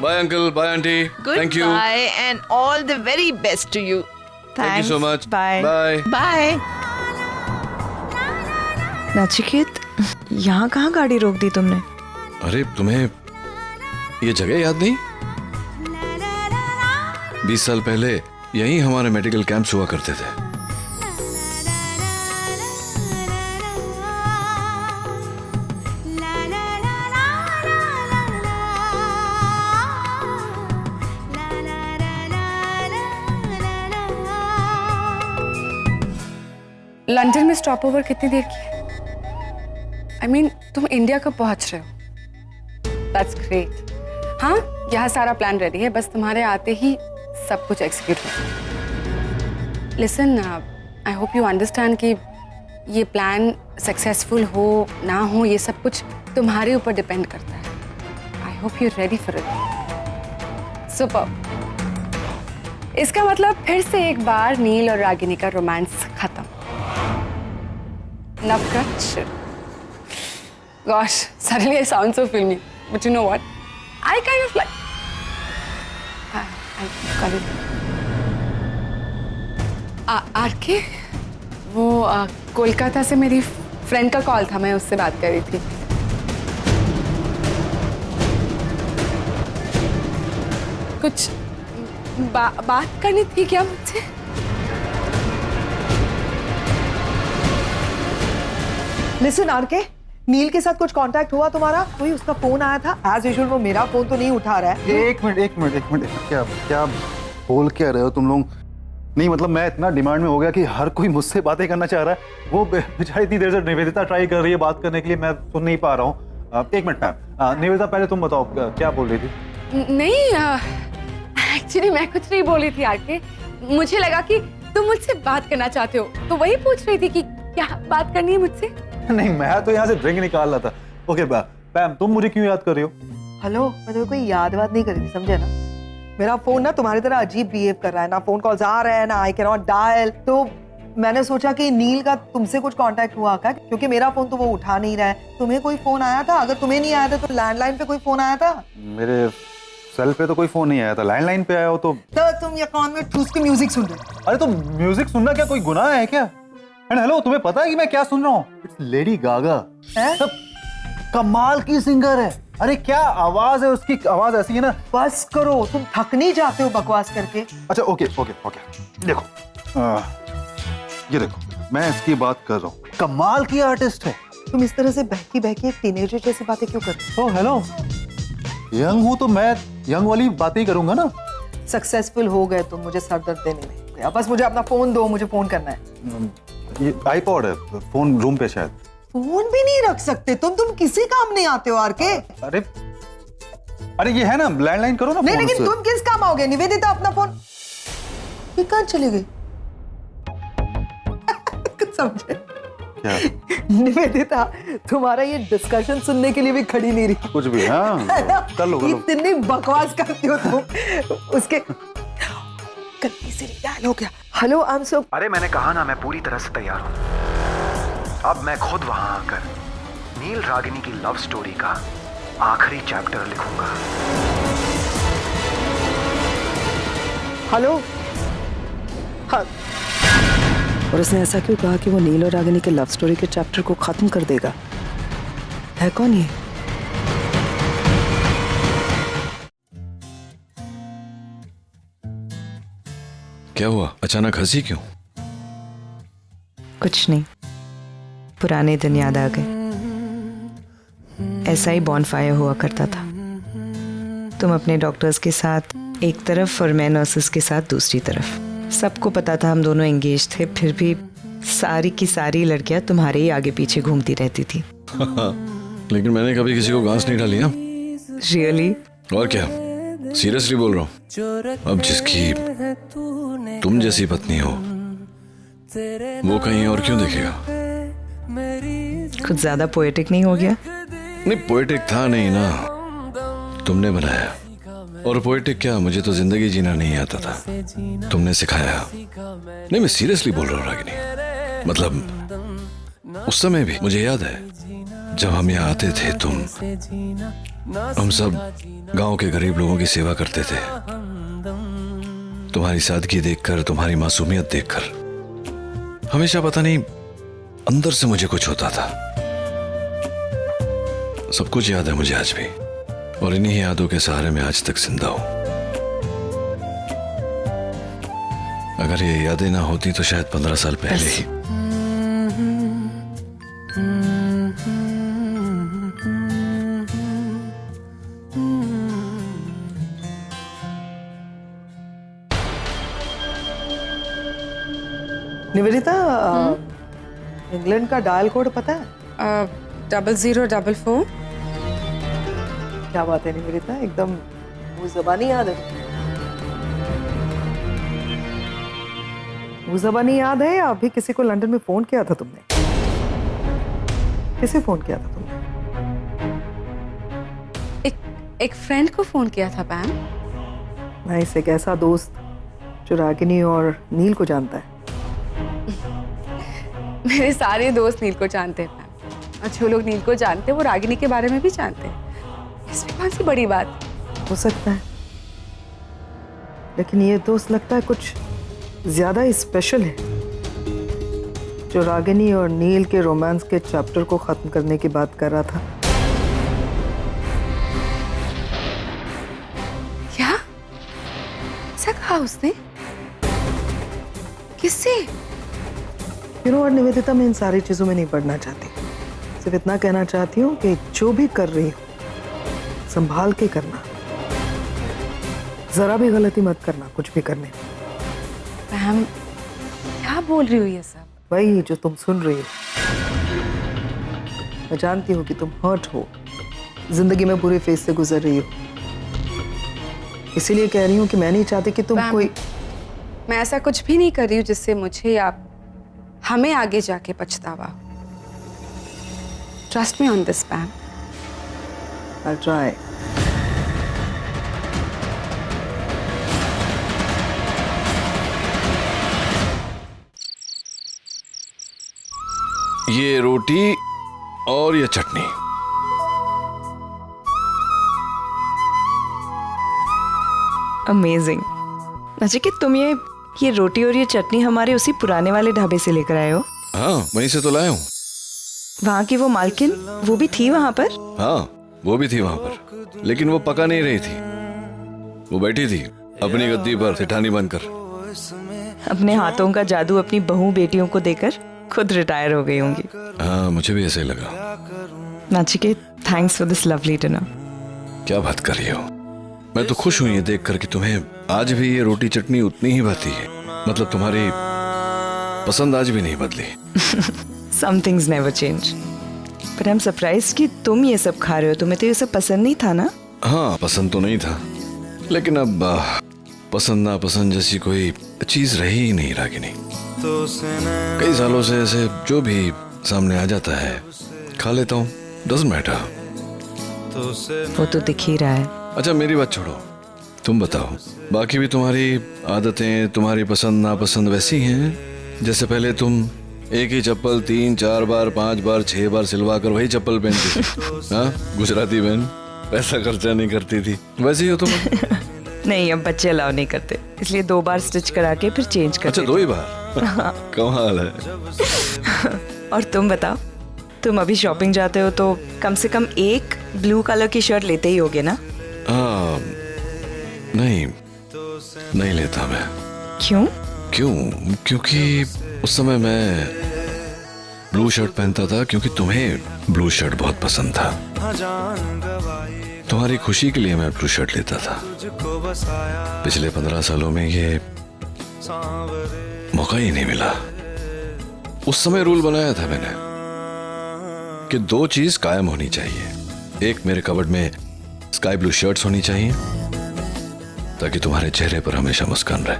Bye uncle, bye aunty, thank you, Goodbye and all the very best to you. Thank you so much, Bye. Bye. Bye. Nachiket, यहाँ कहाँ गाड़ी रोक दी तुमने? अरे तुम्हें ये जगह याद नहीं? 20 साल पहले यहीं हमारे मेडिकल कैंप्स हुआ करते थे। लंदन में स्टॉप ओवर कितनी देर की है? I mean, तुम इंडिया कब पहुंच रहे हो? That's great. हाँ, यहाँ सारा प्लान रेडी है, बस तुम्हारे आते ही सब कुछ एग्जीक्यूट हो। Listen, I hope you understand कि ये प्लान सक्सेसफुल हो ना हो ये सब कुछ तुम्हारे ऊपर डिपेंड करता है। I hope you're ready for it. Super. इसका मतलब फिर से एक बार नील और रागिनी का रोमांस खत्म। Navkach. Gosh, suddenly I sound so filmy. But you know what? I kind of like... I got it. RK, वो कोलकाता से मेरी फ्रेंड का कॉल था, मैं उससे बात कर रही थी। कुछ बात करनी थी क्या मुझसे? लिसन आरके, नील के साथ कुछ कांटेक्ट हुआ तुम्हारा? कोई उसका फोन आया था? एज यूजुअल वो मेरा फोन तो नहीं उठा रहा है। एक मिनट, क्या बोल क्या रहे हो तुम लोग? नहीं मतलब मैं इतना डिमांड में हो गया कि हर कोई मुझसे बातें करना चाह रहा है। वो बेचारी इतनी देर से निवेदिता ट्राई कर रही है बात करने के लिए, मैं सुन नहीं पा रहा हूँ। एक मिनट मैम, निवेदिता पहले तुम बताओ क्या बोल रही थी? नहीं, एक्चुअली मैं कुछ नहीं बोली थी आके। मुझे लगा कि तुम मुझसे बात करना चाहते हो, तो वही पूछ रही थी कि क्या बात करनी है मुझसे। नहीं, मैं तो यहाँ से ड्रिंक निकाल रहा था। ओके पैम, तुम मुझे क्यों याद कर रही हो? हेलो, मैं तुम्हें कोई याद नहीं करी थी, समझे ना? मेरा फोन ना तुम्हारी तरह अजीब बिहेव कर रहा है, ना फोन कॉल्स आ रहे हैं, ना आई कैन नॉट डायल। तो मैंने सोचा कि नील का तुमसे कुछ कांटेक्ट हुआ क्या, क्योंकि मेरा फोन तो वो उठा नहीं रहा है। तुम्हें कोई फोन आया था? अगर तुम्हें नहीं आया था तो लैंडलाइन पे कोई फोन आया था? मेरे सेल पे तो कोई फोन नहीं आया था, लैंडलाइन पे आया हो तो तुम ये कान में ठूस के म्यूजिक सुन रहे? अरे तो म्यूजिक सुनना क्या कोई गुनाह है क्या? एंड हेलो, तुम्हें पता है कि मैं क्या सुन रहा हूँ? It's Lady Gaga. कमाल की सिंगर है। अरे क्या आवाज है उसकी, आवाज ऐसी है ना। बस करो, तुम थक नहीं जाते हो बकवास करके? अच्छा ओके, देखो ये देखो, मैं इसकी बात कर रहा हूँ, कमाल की आर्टिस्ट है। तुम इस तरह से बहकी बहकी एक टीनेजर जैसी बातें क्यों करते हो? हेलो, यंग हूँ तो मैं यंग वाली बातें ही करूंगा ना। सक्सेसफुल हो गए तुम मुझे सर दर्द देने में। अब बस मुझे अपना फोन दो, मुझे फोन करना है। ये आईपॉड है, फोन रूम पे शायद। फोन भी नहीं रख सकते तुम किसी काम नहीं आते हो आरके। अरे ये है ना, लैंडलाइन करो ना। नहीं, लेकिन तुम किस काम आओगे? निवेदिता अपना फोन, ये कहाँ चली गई? समझे क्या? निवेदिता तुम्हारा ये डिस्कशन सुनने के लिए भी खड़ी नहीं रही। कुछ भी, हाँ कर लो। इतनी बकवास करती हो तुम। उसके गलती से डायल हो गया। Hello, I am so. अरे मैंने कहा ना, मैं पूरी तरह से तैयार हूँ। अब मैं खुद वहां आकर नील रागिनी की लव स्टोरी का आखिरी चैप्टर लिखूंगा। हेलो। हाँ। और उसने ऐसा क्यों कहा कि वो नील और रागिनी के लव स्टोरी के चैप्टर को खत्म कर देगा? है कौन ये? क्या हुआ, अचानक हंसी क्यों? कुछ नहीं, पुराने दिन याद आ गए। ऐसा ही बॉनफायर हुआ करता था। तुम अपने डॉक्टर्स के साथ एक तरफ और मैं नर्सेस के साथ दूसरी तरफ। सबको पता था हम दोनों एंगेज थे, फिर भी सारी की सारी लड़कियां तुम्हारे ही आगे पीछे घूमती रहती थी। लेकिन मैंने कभी किसी को गांस नहीं डाली। रियली? और क्या, सीरियसली बोल रहा हूँ। अब जिसकी तुम जैसी पत्नी हो वो कहीं और क्यों देखेगा? कुछ ज्यादा पोएटिक नहीं हो गया? नहीं, पोएटिक था नहीं ना, तुमने बनाया। और पोएटिक क्या, मुझे तो जिंदगी जीना नहीं आता था, तुमने सिखाया। नहीं, मैं सीरियसली बोल रहा हूँ रागिनी। मतलब उस समय भी मुझे याद है जब हम यहाँ आते थे हम सब गांव के गरीब लोगों की सेवा करते थे। तुम्हारी सादगी देखकर, तुम्हारी मासूमियत देखकर हमेशा पता नहीं अंदर से मुझे कुछ होता था। सब कुछ याद है मुझे आज भी, और इन्हीं यादों के सहारे मैं आज तक जिंदा हूं। अगर ये यादें ना होती तो शायद 15 साल पहले ही। निवेदिता, इंग्लैंड का डायल कोड पता है? 0044। क्या बात है निवेदिता, एकदम मुंह ज़बानी याद है। मुंह ज़बानी याद है या अभी किसी को लंदन में फोन किया था तुमने? किसे फोन किया था तुमने? एक फ्रेंड को फोन किया था पैम। नाइस, एक ऐसा दोस्त जो रागिनी और नील को जानता है। मेरे सारे दोस्त नील को जानते हैं पैम, और जो लोग नील को जानते हैं वो रागिनी के बारे में भी जानते हैं। इसमें कौन सी बड़ी बात? हो सकता है, लेकिन ये दोस्त लगता है कुछ ज्यादा ही स्पेशल है, जो रागिनी और नील के रोमांस के चैप्टर को खत्म करने की बात कर रहा था। क्या ऐसा कहा उसने? किससे? और निवेदिता, मैं इन सारी चीजों में नहीं पढ़ना चाहती। सिर्फ इतना कहना चाहती हूँ कि जो भी कर रही हो संभाल के करना, जरा भी गलती मत करना कुछ भी करने में। पैम, क्या बोल रही हो ये सब? वही जो तुम सुन रही हो। मैं जानती हूँ कि तुम हर्ट हो, जिंदगी में बुरे फेज से गुजर रही हो, इसीलिए कह रही हूँ कि मैं नहीं चाहती कि तुम कोई। मैं ऐसा कुछ भी नहीं कर रही हूँ जिससे मुझे या हमें आगे जाके पछतावा। Trust me on this पैम। I'll try. ये रोटी और ये चटनी। अमेजिंग। नचिकेत, तुम ये रोटी और ये चटनी हमारे उसी पुराने वाले ढाबे से लेकर आए हो? हाँ, वहीं से तो लाया हूँ। वहाँ की वो मालकिन, वो भी थी वहाँ पर? हाँ, वो भी थी वहाँ पर, लेकिन वो पका नहीं रही थी। वो बैठी थी अपनी गद्दी पर सेठानी बनकर। अपने हाथों का जादू अपनी बहू बेटियों को देकर खुद रिटायर हो गई होंगी। हाँ, मुझे भी ऐसे ही लगा। Nachiket, thanks for this lovely dinner. क्या बात कर रही हो? मैं तो खुश हूँ ये देखकर कि तुम्हें आज भी ये रोटी चटनी उतनी ही भाती है। मतलब तुम्हारी पसंद आज भी नहीं बदली। Some things never change. But I'm surprised कि तुम ये सब खा रहे हो। तुम्हें तो ये सब पसंद नहीं था ना? हाँ, पसंद तो नहीं था, लेकिन अब पसंद नापसंद जैसी कोई चीज रही ही नहीं रागिनी। कई सालों से ऐसे जो भी सामने आ जाता है खा लेता हूँ, डजंट मैटर। वो तो दिख ही रहा है। अच्छा, मेरी बात छोड़ो, तुम बताओ, बाकी भी तुम्हारी आदतें, तुम्हारी पसंद नापसंद वैसी हैं जैसे पहले तुम एक ही चप्पल 3, 4 बार, 5 बार, 6 बार सिलवा कर वही चप्पल पहनती थी? हाँ, गुजराती बहन, पैसा खर्चा नहीं करती थी, वैसे ही हो तुम। नहीं, अब बच्चे अलाउ नहीं करते, इसलिए 2 बार स्टिच करा के फिर चेंज कर। अच्छा, 2 ही बार? कमाल है। और तुम बताओ, तुम अभी शॉपिंग जाते हो तो कम से कम एक ब्लू कलर की शर्ट लेते ही होगे ना? हाँ, नहीं लेता मैं। क्यों? क्योंकि उस समय मैं ब्लू शर्ट पहनता था क्योंकि तुम्हें ब्लू शर्ट बहुत पसंद था। तुम्हारी खुशी के लिए मैं ब्लू शर्ट लेता था। पिछले 15 सालों में ये मौका ही नहीं मिला। उस समय रूल बनाया था मैंने कि 2 चीज कायम होनी चाहिए। एक, मेरे कबर्ड में स्काई ब्लू शर्ट्स होनी चाहिए ताकि तुम्हारे चेहरे पर हमेशा मुस्कान रहे,